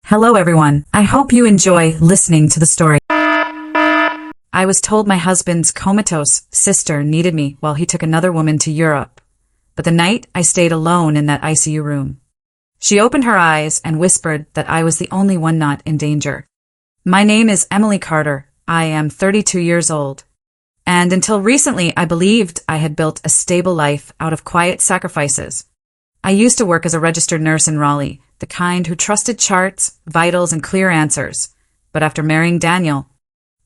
Hello everyone, I hope you enjoy listening to the story. I was told my husband's comatose sister needed me while he took another woman to Europe. But the night I stayed alone in that ICU room, she opened her eyes and whispered that I was the only one not in danger. My name is Emily Carter. I am 32 years old. And until recently, I believed I had built a stable life out of quiet sacrifices. I used to work as a registered nurse in Raleigh, the kind who trusted charts, vitals, and clear answers. But after marrying Daniel,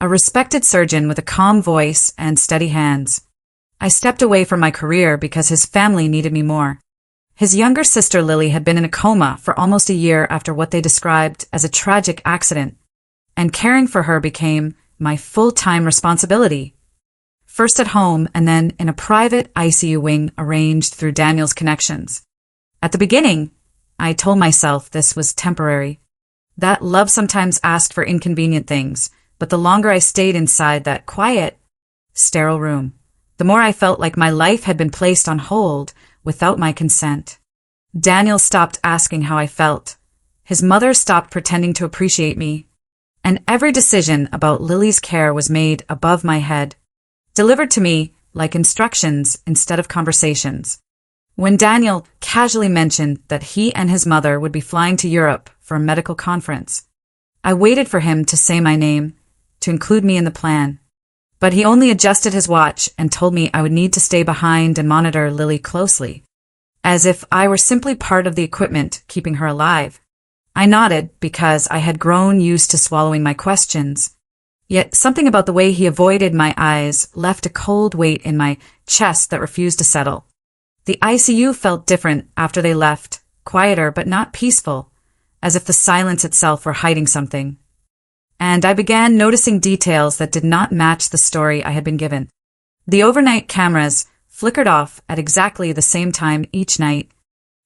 a respected surgeon with a calm voice and steady hands, I stepped away from my career because his family needed me more. His younger sister Lily had been in a coma for almost a year after what they described as a tragic accident, and caring for her became my full-time responsibility. First at home and then in a private ICU wing arranged through Daniel's connections. At the beginning, I told myself this was temporary, that love sometimes asked for inconvenient things, but the longer I stayed inside that quiet, sterile room, the more I felt like my life had been placed on hold without my consent. Daniel stopped asking how I felt. His mother stopped pretending to appreciate me, and every decision about Lily's care was made above my head, delivered to me like instructions instead of conversations. When Daniel casually mentioned that he and his mother would be flying to Europe for a medical conference, I waited for him to say my name, to include me in the plan. But he only adjusted his watch and told me I would need to stay behind and monitor Lily closely, as if I were simply part of the equipment keeping her alive. I nodded because I had grown used to swallowing my questions. Yet something about the way he avoided my eyes left a cold weight in my chest that refused to settle. The ICU felt different after they left, quieter but not peaceful, as if the silence itself were hiding something. And I began noticing details that did not match the story I had been given. The overnight cameras flickered off at exactly the same time each night.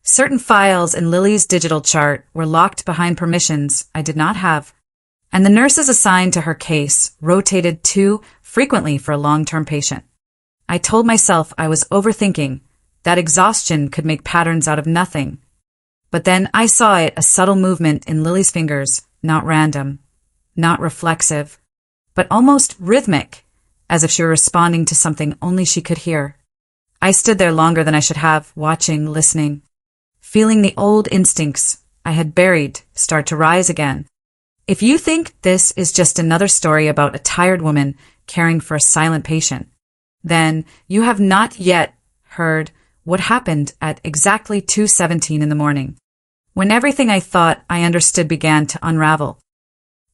Certain files in Lily's digital chart were locked behind permissions I did not have, and the nurses assigned to her case rotated too frequently for a long-term patient. I told myself I was overthinking, that exhaustion could make patterns out of nothing. But then I saw it, a subtle movement in Lily's fingers, not random, not reflexive, but almost rhythmic, as if she were responding to something only she could hear. I stood there longer than I should have, watching, listening, feeling the old instincts I had buried start to rise again. If you think this is just another story about a tired woman caring for a silent patient, then you have not yet heard what happened at exactly 2:17 in the morning, when everything I thought I understood began to unravel.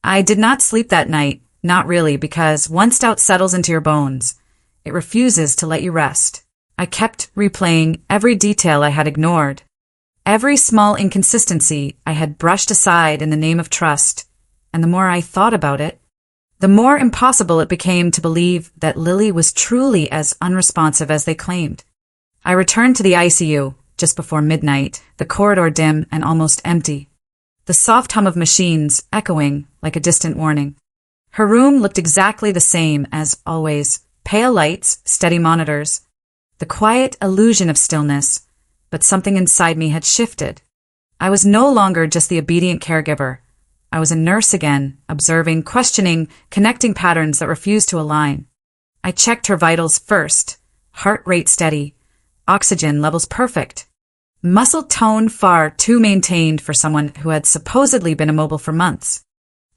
I did not sleep that night, not really, because once doubt settles into your bones, it refuses to let you rest. I kept replaying every detail I had ignored, every small inconsistency I had brushed aside in the name of trust, and the more I thought about it, the more impossible it became to believe that Lily was truly as unresponsive as they claimed. I returned to the ICU just before midnight, the corridor dim and almost empty, the soft hum of machines echoing like a distant warning. Her room looked exactly the same as always, pale lights, steady monitors, the quiet illusion of stillness, but something inside me had shifted. I was no longer just the obedient caregiver. I was a nurse again, observing, questioning, connecting patterns that refused to align. I checked her vitals first, heart rate steady, oxygen levels perfect, muscle tone far too maintained for someone who had supposedly been immobile for months.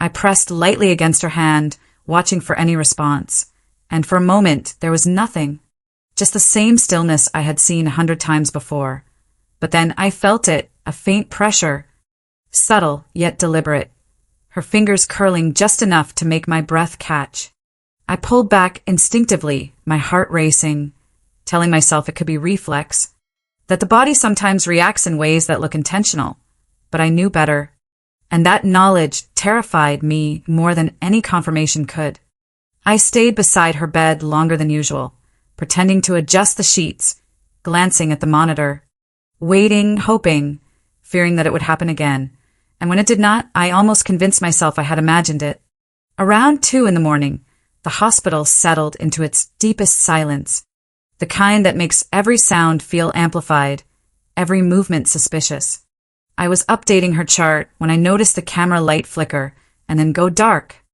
I pressed lightly against her hand, watching for any response, and for a moment there was nothing, just the same stillness I had seen 100 times before. But then I felt it, a faint pressure, subtle yet deliberate, her fingers curling just enough to make my breath catch. I pulled back instinctively, my heart racing, telling myself it could be reflex, that the body sometimes reacts in ways that look intentional. But I knew better, and that knowledge terrified me more than any confirmation could. I stayed beside her bed longer than usual, pretending to adjust the sheets, glancing at the monitor, waiting, hoping, fearing that it would happen again. And when it did not, I almost convinced myself I had imagined it. Around 2 in the morning, the hospital settled into its deepest silence, the kind that makes every sound feel amplified, every movement suspicious. I was updating her chart when I noticed the camera light flicker and then go dark,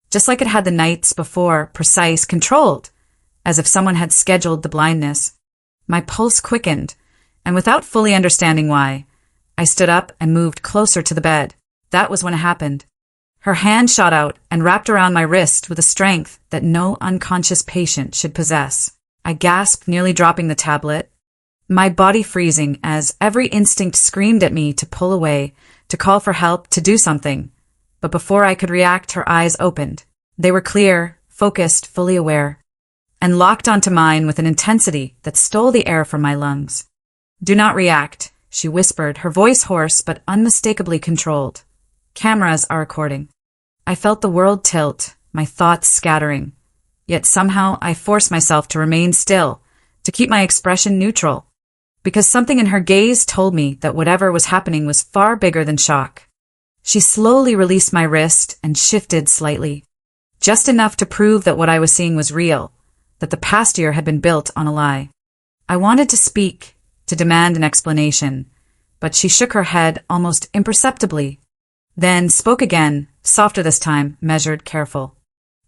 just like it had the nights before, precise, controlled, as if someone had scheduled the blindness. My pulse quickened, and without fully understanding why, I stood up and moved closer to the bed. That was when it happened. Her hand shot out and wrapped around my wrist with a strength that no unconscious patient should possess. I gasped, nearly dropping the tablet, my body freezing as every instinct screamed at me to pull away, to call for help, to do something. But before I could react, her eyes opened. They were clear, focused, fully aware, and locked onto mine with an intensity that stole the air from my lungs. "Do not react," she whispered, her voice hoarse but unmistakably controlled. "Cameras are recording." I felt the world tilt, my thoughts scattering. Yet somehow I forced myself to remain still, to keep my expression neutral, because something in her gaze told me that whatever was happening was far bigger than shock. She slowly released my wrist and shifted slightly, just enough to prove that what I was seeing was real, that the past year had been built on a lie. I wanted to speak, to demand an explanation, but she shook her head almost imperceptibly, then spoke again, softer this time, measured, careful.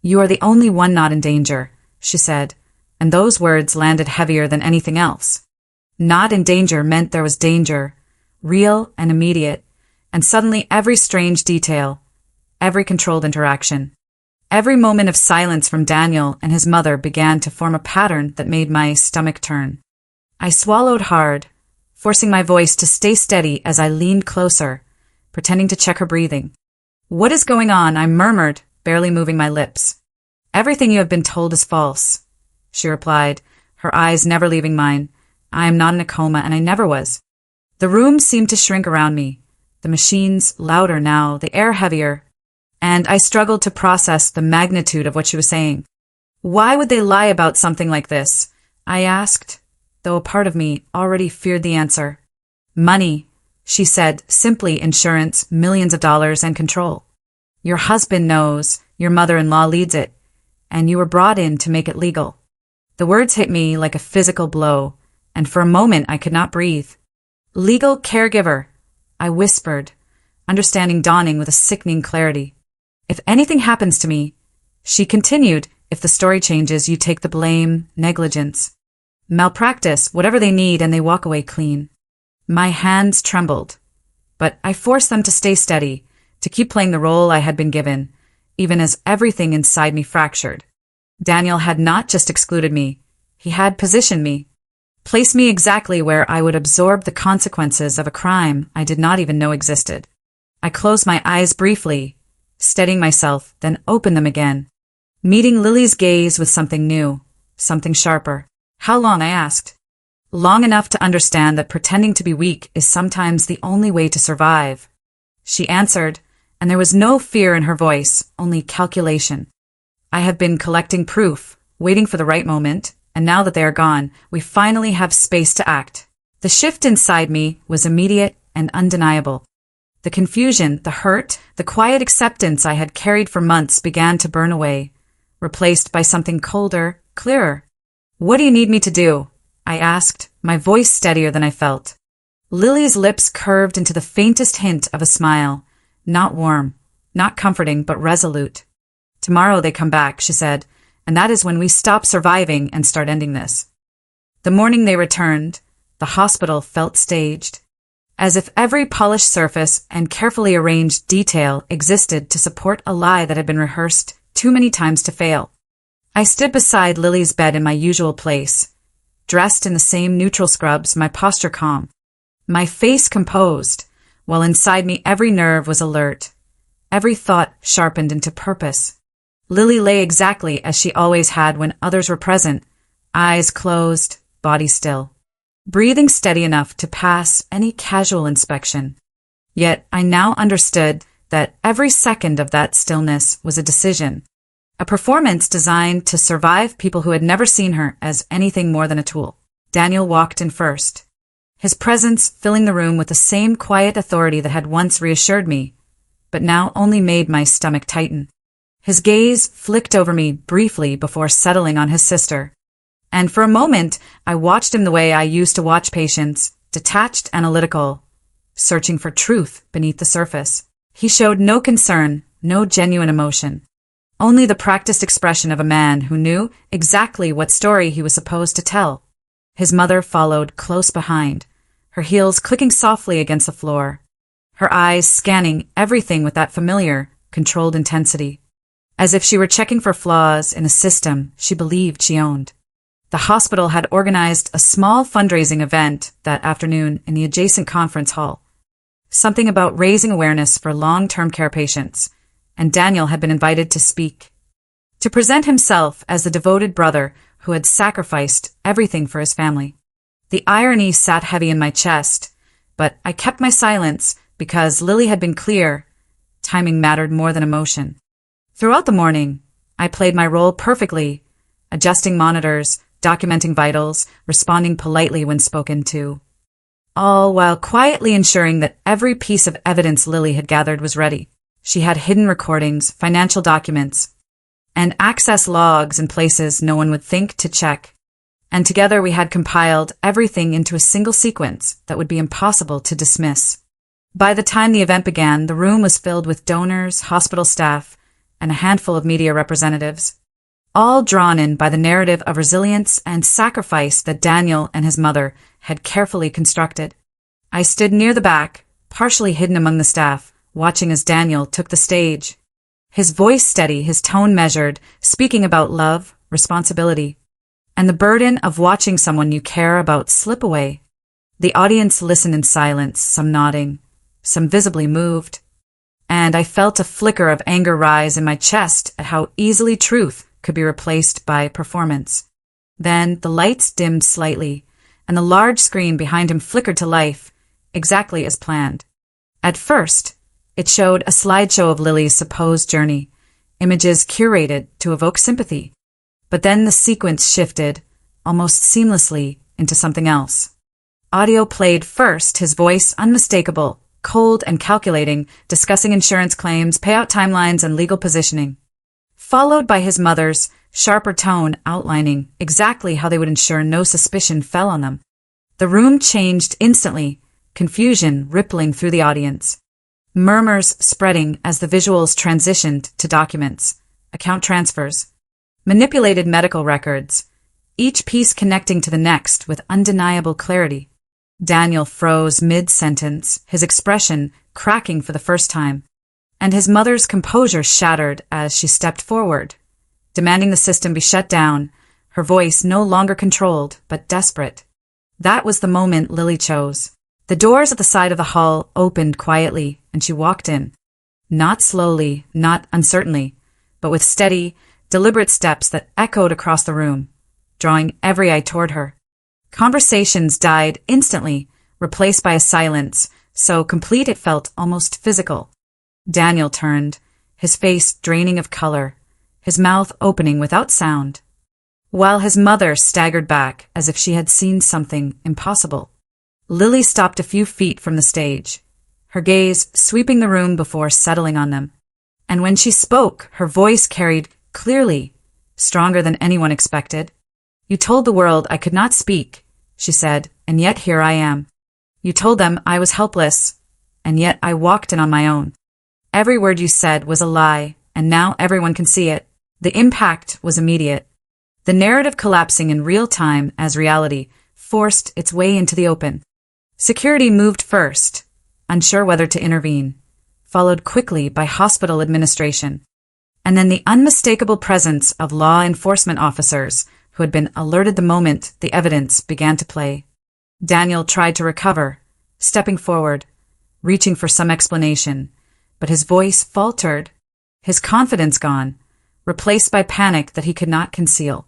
"You are the only one not in danger," she said, and those words landed heavier than anything else. Not in danger meant there was danger, real and immediate, and suddenly every strange detail, every controlled interaction, every moment of silence from Daniel and his mother began to form a pattern that made my stomach turn. I swallowed hard, forcing my voice to stay steady as I leaned closer, pretending to check her breathing. "What is going on?" I murmured, barely moving my lips. "Everything you have been told is false," she replied, her eyes never leaving mine. "I am not in a coma, and I never was." The room seemed to shrink around me, the machines louder now, the air heavier, and I struggled to process the magnitude of what she was saying. "Why would they lie about something like this?" I asked, though a part of me already feared the answer. "Money," she said, simply insurance, millions of dollars, and control. "Your husband knows, your mother-in-law leads it, and you were brought in to make it legal." The words hit me like a physical blow, and for a moment I could not breathe. "Legal caregiver," I whispered, understanding dawning with a sickening clarity. "If anything happens to me," she continued, "if the story changes, you take the blame, negligence, malpractice, whatever they need, and they walk away clean." My hands trembled, but I forced them to stay steady, to keep playing the role I had been given, even as everything inside me fractured. Daniel had not just excluded me, he had positioned me, placed me exactly where I would absorb the consequences of a crime I did not even know existed. I closed my eyes briefly, steadying myself, then opened them again, meeting Lily's gaze with something new, something sharper. "How long?" I asked. "Long enough to understand that pretending to be weak is sometimes the only way to survive," she answered, and there was no fear in her voice, only calculation. "I have been collecting proof, waiting for the right moment, and now that they are gone, we finally have space to act." The shift inside me was immediate and undeniable. The confusion, the hurt, the quiet acceptance I had carried for months began to burn away, replaced by something colder, clearer. "What do you need me to do?" I asked, my voice steadier than I felt. Lily's lips curved into the faintest hint of a smile, not warm, not comforting, but resolute. "Tomorrow they come back," she said, "and that is when we stop surviving and start ending this." The morning they returned, the hospital felt staged, as if every polished surface and carefully arranged detail existed to support a lie that had been rehearsed too many times to fail. I stood beside Lily's bed in my usual place, dressed in the same neutral scrubs, my posture calm, my face composed, while inside me every nerve was alert, every thought sharpened into purpose. Lily lay exactly as she always had when others were present, eyes closed, body still, breathing steady enough to pass any casual inspection. Yet I now understood that every second of that stillness was a decision, a performance designed to survive people who had never seen her as anything more than a tool. Daniel walked in first, his presence filling the room with the same quiet authority that had once reassured me, but now only made my stomach tighten. His gaze flicked over me briefly before settling on his sister, and for a moment I watched him the way I used to watch patients, detached, analytical, searching for truth beneath the surface. He showed no concern, no genuine emotion. Only the practiced expression of a man who knew exactly what story he was supposed to tell. His mother followed close behind, her heels clicking softly against the floor, her eyes scanning everything with that familiar, controlled intensity, as if she were checking for flaws in a system she believed she owned. The hospital had organized a small fundraising event that afternoon in the adjacent conference hall. Something about raising awareness for long-term care patients, and Daniel had been invited to speak. To present himself as the devoted brother who had sacrificed everything for his family. The irony sat heavy in my chest, but I kept my silence because Lily had been clear. Timing mattered more than emotion. Throughout the morning, I played my role perfectly, adjusting monitors, documenting vitals, responding politely when spoken to. All while quietly ensuring that every piece of evidence Lily had gathered was ready. She had hidden recordings, financial documents, and access logs in places no one would think to check. And together we had compiled everything into a single sequence that would be impossible to dismiss. By the time the event began, the room was filled with donors, hospital staff, and a handful of media representatives, all drawn in by the narrative of resilience and sacrifice that Daniel and his mother had carefully constructed. I stood near the back, partially hidden among the staff, watching as Daniel took the stage. His voice steady, his tone measured, speaking about love, responsibility, and the burden of watching someone you care about slip away. The audience listened in silence, some nodding, some visibly moved, and I felt a flicker of anger rise in my chest at how easily truth could be replaced by performance. Then the lights dimmed slightly, and the large screen behind him flickered to life, exactly as planned. At first, it showed a slideshow of Lily's supposed journey, images curated to evoke sympathy. But then the sequence shifted, almost seamlessly, into something else. Audio played first, his voice unmistakable, cold and calculating, discussing insurance claims, payout timelines, and legal positioning. Followed by his mother's sharper tone outlining exactly how they would ensure no suspicion fell on them. The room changed instantly, confusion rippling through the audience. Murmurs spreading as the visuals transitioned to documents, account transfers, manipulated medical records, each piece connecting to the next with undeniable clarity. Daniel froze mid-sentence, his expression cracking for the first time, and his mother's composure shattered as she stepped forward, demanding the system be shut down, her voice no longer controlled but desperate. That was the moment Lily chose. The doors at the side of the hall opened quietly, and she walked in. Not slowly, not uncertainly, but with steady, deliberate steps that echoed across the room, drawing every eye toward her. Conversations died instantly, replaced by a silence, so complete it felt almost physical. Daniel turned, his face draining of color, his mouth opening without sound, while his mother staggered back as if she had seen something impossible. Lily stopped a few feet from the stage, her gaze sweeping the room before settling on them. And when she spoke, her voice carried clearly, stronger than anyone expected. "You told the world I could not speak," she said, "and yet here I am. You told them I was helpless, and yet I walked in on my own. Every word you said was a lie, and now everyone can see it." The impact was immediate. The narrative collapsing in real time as reality forced its way into the open. Security moved first, unsure whether to intervene, followed quickly by hospital administration, and then the unmistakable presence of law enforcement officers who had been alerted the moment the evidence began to play. Daniel tried to recover, stepping forward, reaching for some explanation, but his voice faltered, his confidence gone, replaced by panic that he could not conceal.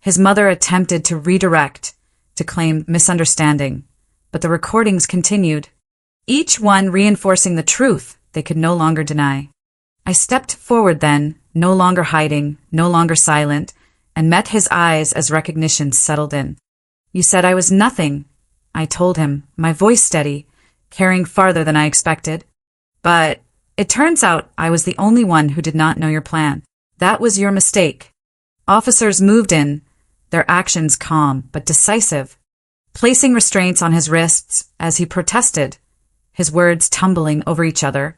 His mother attempted to redirect, to claim misunderstanding, but the recordings continued, each one reinforcing the truth they could no longer deny. I stepped forward then, no longer hiding, no longer silent, and met his eyes as recognition settled in. "You said I was nothing," I told him, my voice steady, carrying farther than I expected. "But it turns out I was the only one who did not know your plan. That was your mistake." Officers moved in, their actions calm but decisive, placing restraints on his wrists as he protested, his words tumbling over each other,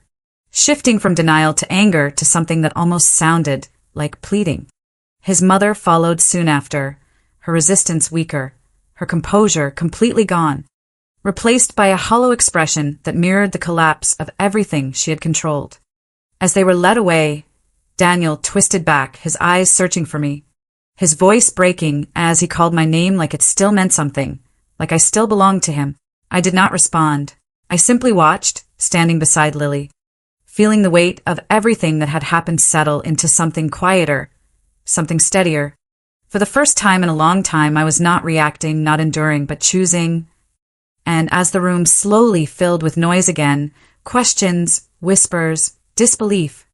shifting from denial to anger to something that almost sounded like pleading. His mother followed soon after, her resistance weaker, her composure completely gone, replaced by a hollow expression that mirrored the collapse of everything she had controlled. As they were led away, Daniel twisted back, his eyes searching for me, his voice breaking as he called my name like it still meant something, like I still belonged to him. I did not respond. I simply watched, standing beside Lily, feeling the weight of everything that had happened settle into something quieter, something steadier. For the first time in a long time, I was not reacting, not enduring, but choosing. And as the room slowly filled with noise again, questions, whispers, disbelief,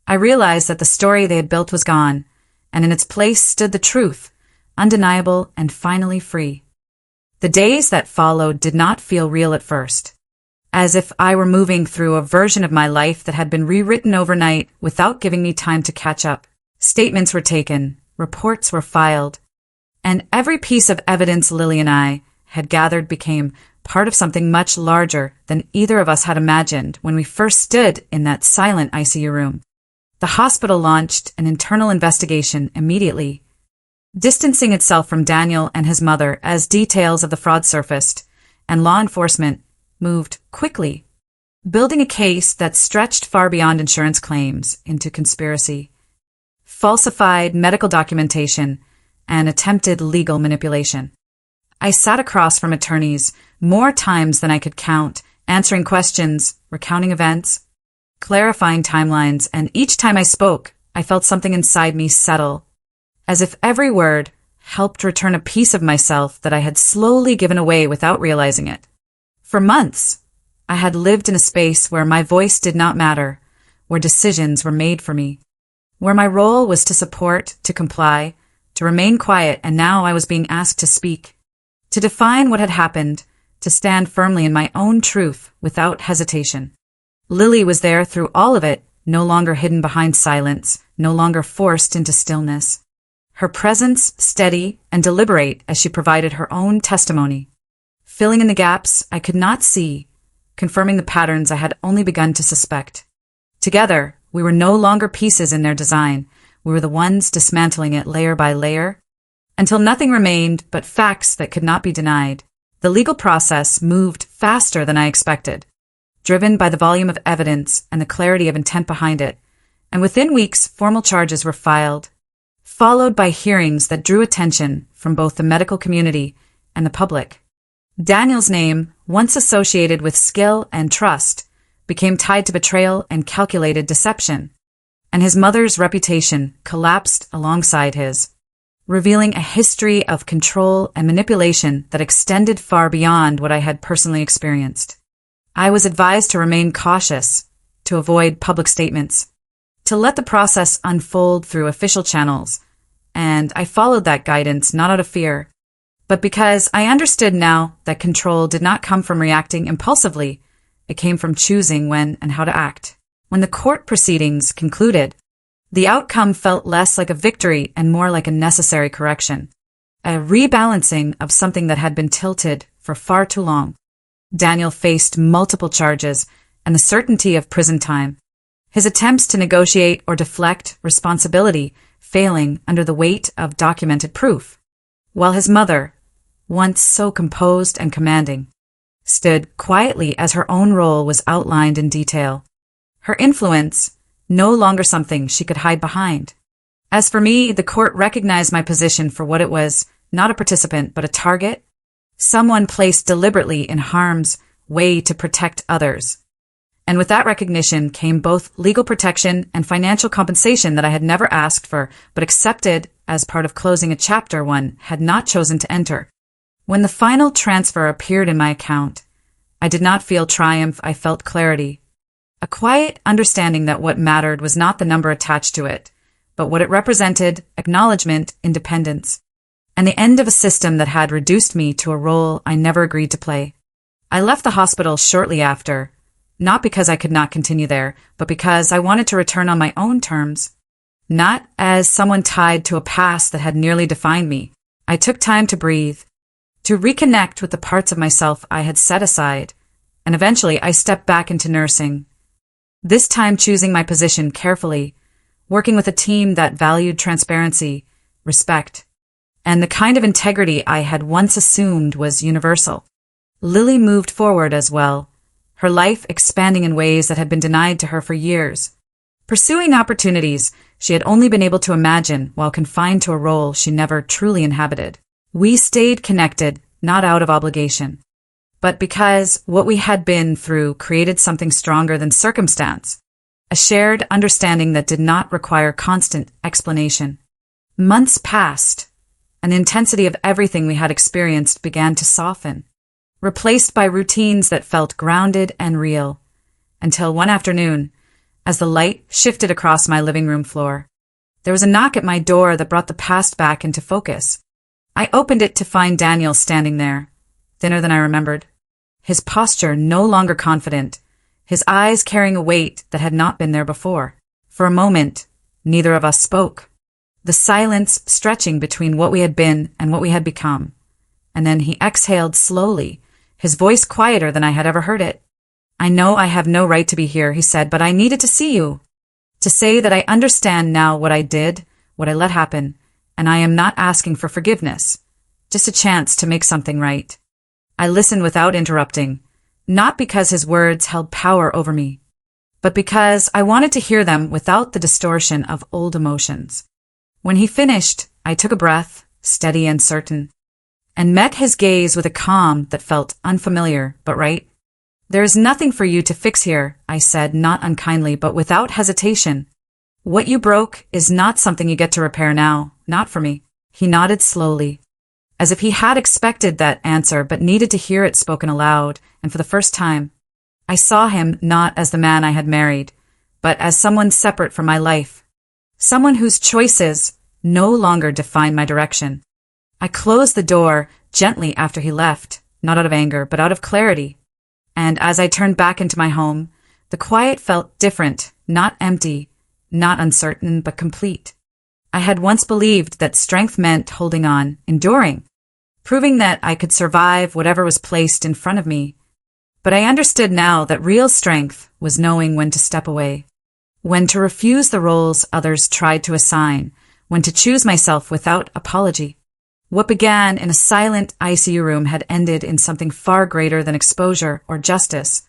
I realized that the story they had built was gone, and in its place stood the truth, undeniable and finally free. The days that followed did not feel real at first, as if I were moving through a version of my life that had been rewritten overnight without giving me time to catch up. Statements were taken, reports were filed, and every piece of evidence Lily and I had gathered became part of something much larger than either of us had imagined when we first stood in that silent ICU room. The hospital launched an internal investigation immediately, distancing itself from Daniel and his mother as details of the fraud surfaced, and law enforcement moved quickly, building a case that stretched far beyond insurance claims into conspiracy, falsified medical documentation, and attempted legal manipulation. I sat across from attorneys more times than I could count, answering questions, recounting events, clarifying timelines, and each time I spoke, I felt something inside me settle, as if every word helped return a piece of myself that I had slowly given away without realizing it. For months, I had lived in a space where my voice did not matter, where decisions were made for me, where my role was to support, to comply, to remain quiet, and now I was being asked to speak, to define what had happened, to stand firmly in my own truth without hesitation. Lily was there through all of it, no longer hidden behind silence, no longer forced into stillness. Her presence steady and deliberate as she provided her own testimony, filling in the gaps I could not see, confirming the patterns I had only begun to suspect. Together, we were no longer pieces in their design. We were the ones dismantling it layer by layer, until nothing remained but facts that could not be denied. The legal process moved faster than I expected, driven by the volume of evidence and the clarity of intent behind it, and within weeks, formal charges were filed, followed by hearings that drew attention from both the medical community and the public. Daniel's name, once associated with skill and trust, became tied to betrayal and calculated deception, and his mother's reputation collapsed alongside his, revealing a history of control and manipulation that extended far beyond what I had personally experienced. I was advised to remain cautious, to avoid public statements, to let the process unfold through official channels, and I followed that guidance not out of fear, but because I understood now that control did not come from reacting impulsively, it came from choosing when and how to act. When the court proceedings concluded, the outcome felt less like a victory and more like a necessary correction, a rebalancing of something that had been tilted for far too long. Daniel faced multiple charges and the certainty of prison time, his attempts to negotiate or deflect responsibility failing under the weight of documented proof, while his mother, once so composed and commanding, stood quietly as her own role was outlined in detail, her influence no longer something she could hide behind. As for me, the court recognized my position for what it was, not a participant but a target, someone placed deliberately in harm's way to protect others. And with that recognition came both legal protection and financial compensation that I had never asked for, but accepted as part of closing a chapter one had not chosen to enter. When the final transfer appeared in my account, I did not feel triumph, I felt clarity. A quiet understanding that what mattered was not the number attached to it, but what it represented, acknowledgement, independence, and the end of a system that had reduced me to a role I never agreed to play. I left the hospital shortly after, not because I could not continue there, but because I wanted to return on my own terms, not as someone tied to a past that had nearly defined me. I took time to breathe, to reconnect with the parts of myself I had set aside, and eventually I stepped back into nursing. This time choosing my position carefully, working with a team that valued transparency, respect, and the kind of integrity I had once assumed was universal. Lily moved forward as well, her life expanding in ways that had been denied to her for years, pursuing opportunities she had only been able to imagine while confined to a role she never truly inhabited. We stayed connected, not out of obligation, but because what we had been through created something stronger than circumstance, a shared understanding that did not require constant explanation. Months passed, and the intensity of everything we had experienced began to soften, replaced by routines that felt grounded and real, until one afternoon, as the light shifted across my living room floor, there was a knock at my door that brought the past back into focus. I opened it to find Daniel standing there, thinner than I remembered, his posture no longer confident, his eyes carrying a weight that had not been there before. For a moment, neither of us spoke, the silence stretching between what we had been and what we had become. And then he exhaled slowly, his voice quieter than I had ever heard it. "I know I have no right to be here," he said, "but I needed to see you. To say that I understand now what I did, what I let happen, and I am not asking for forgiveness, just a chance to make something right." I listened without interrupting, not because his words held power over me, but because I wanted to hear them without the distortion of old emotions. When he finished, I took a breath, steady and certain, and met his gaze with a calm that felt unfamiliar but right. "There is nothing for you to fix here," I said, not unkindly but without hesitation. "What you broke is not something you get to repair now, not for me." He nodded slowly, as if he had expected that answer but needed to hear it spoken aloud, and for the first time, I saw him not as the man I had married, but as someone separate from my life, someone whose choices no longer defined my direction. I closed the door gently after he left, not out of anger, but out of clarity. And as I turned back into my home, the quiet felt different, not empty, not uncertain, but complete. I had once believed that strength meant holding on, enduring, proving that I could survive whatever was placed in front of me. But I understood now that real strength was knowing when to step away, when to refuse the roles others tried to assign, when to choose myself without apology. What began in a silent ICU room had ended in something far greater than exposure or justice.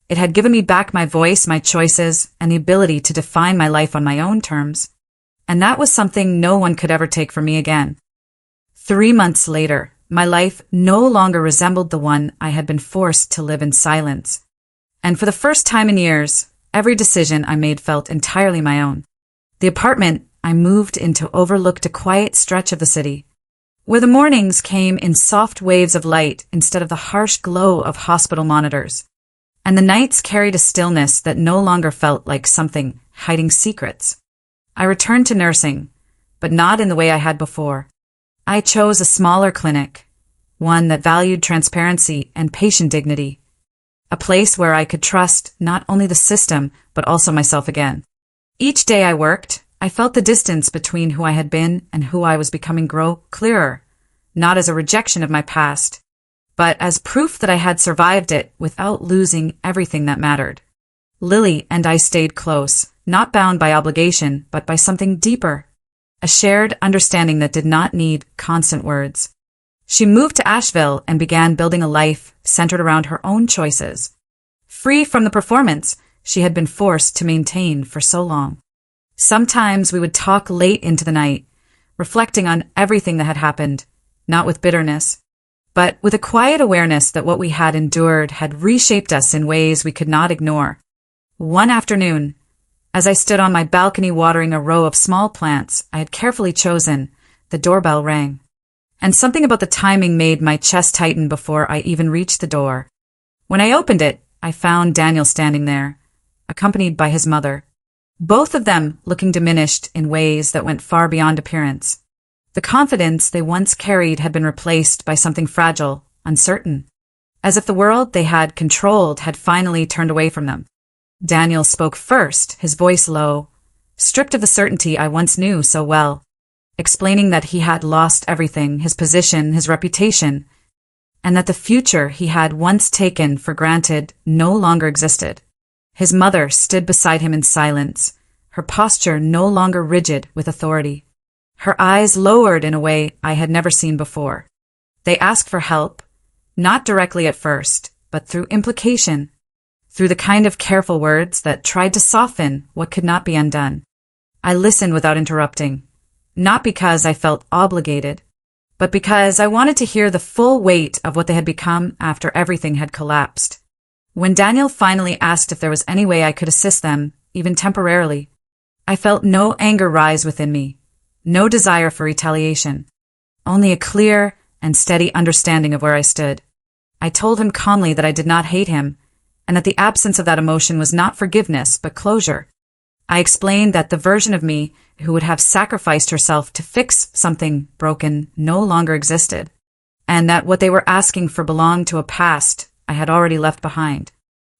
It had given me back my voice, my choices, and the ability to define my life on my own terms. And that was something no one could ever take from me again. 3 months later, my life no longer resembled the one I had been forced to live in silence. And for the first time in years, every decision I made felt entirely my own. The apartment I moved into overlooked a quiet stretch of the city, where the mornings came in soft waves of light instead of the harsh glow of hospital monitors, and the nights carried a stillness that no longer felt like something hiding secrets. I returned to nursing, but not in the way I had before. I chose a smaller clinic, one that valued transparency and patient dignity, a place where I could trust not only the system, but also myself again. Each day I worked, I felt the distance between who I had been and who I was becoming grow clearer, not as a rejection of my past, but as proof that I had survived it without losing everything that mattered. Lily and I stayed close, not bound by obligation, but by something deeper, a shared understanding that did not need constant words. She moved to Asheville and began building a life centered around her own choices, free from the performance she had been forced to maintain for so long. Sometimes we would talk late into the night, reflecting on everything that had happened, not with bitterness, but with a quiet awareness that what we had endured had reshaped us in ways we could not ignore. One afternoon, as I stood on my balcony watering a row of small plants I had carefully chosen, the doorbell rang. And something about the timing made my chest tighten before I even reached the door. When I opened it, I found Daniel standing there, accompanied by his mother, both of them looking diminished in ways that went far beyond appearance. The confidence they once carried had been replaced by something fragile, uncertain, as if the world they had controlled had finally turned away from them. Daniel spoke first, his voice low, stripped of the certainty I once knew so well, explaining that he had lost everything, his position, his reputation, and that the future he had once taken for granted no longer existed. His mother stood beside him in silence, her posture no longer rigid with authority. Her eyes lowered in a way I had never seen before. They asked for help, not directly at first, but through implication, through the kind of careful words that tried to soften what could not be undone. I listened without interrupting, not because I felt obligated, but because I wanted to hear the full weight of what they had become after everything had collapsed. When Daniel finally asked if there was any way I could assist them, even temporarily, I felt no anger rise within me, no desire for retaliation, only a clear and steady understanding of where I stood. I told him calmly that I did not hate him, and that the absence of that emotion was not forgiveness but closure. I explained that the version of me who would have sacrificed herself to fix something broken no longer existed, and that what they were asking for belonged to a past I had already left behind.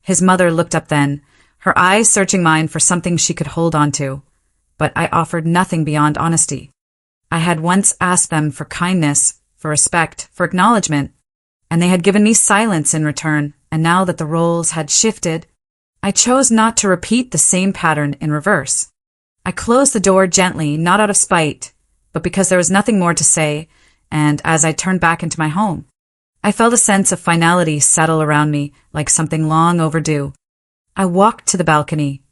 His mother looked up then, her eyes searching mine for something she could hold on to, but I offered nothing beyond honesty. I had once asked them for kindness, for respect, for acknowledgement, and they had given me silence in return, and now that the roles had shifted, I chose not to repeat the same pattern in reverse. I closed the door gently, not out of spite, but because there was nothing more to say, and as I turned back into my home, I felt a sense of finality settle around me like something long overdue. I walked to the balcony,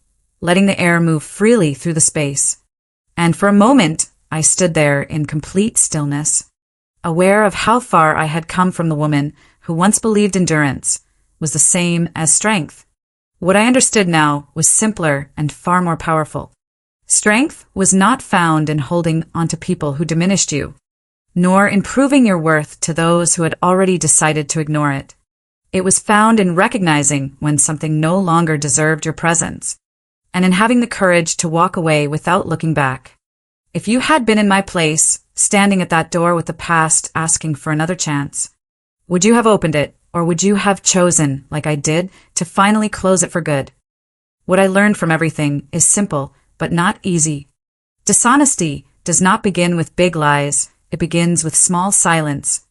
letting the air move freely through the space, and for a moment I stood there in complete stillness, aware of how far I had come from the woman who once believed endurance was the same as strength. What I understood now was simpler and far more powerful. Strength was not found in holding onto people who diminished you, nor in proving your worth to those who had already decided to ignore it. It was found in recognizing when something no longer deserved your presence, and in having the courage to walk away without looking back. If you had been in my place, standing at that door with the past asking for another chance, would you have opened it, or would you have chosen, like I did, to finally close it for good? What I learned from everything is simple, but not easy. Dishonesty does not begin with big lies, it begins with small silence,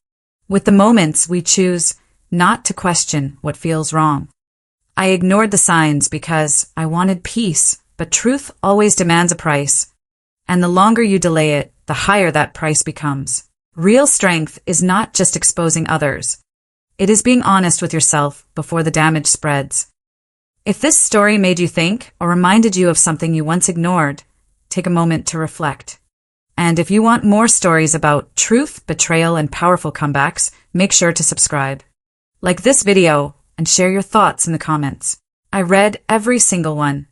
with the moments we choose not to question what feels wrong. I ignored the signs because I wanted peace, but truth always demands a price, and the longer you delay it, the higher that price becomes. Real strength is not just exposing others. It is being honest with yourself before the damage spreads. If this story made you think or reminded you of something you once ignored, take a moment to reflect. And if you want more stories about truth, betrayal, and powerful comebacks, make sure to subscribe. Like this video and share your thoughts in the comments. I read every single one,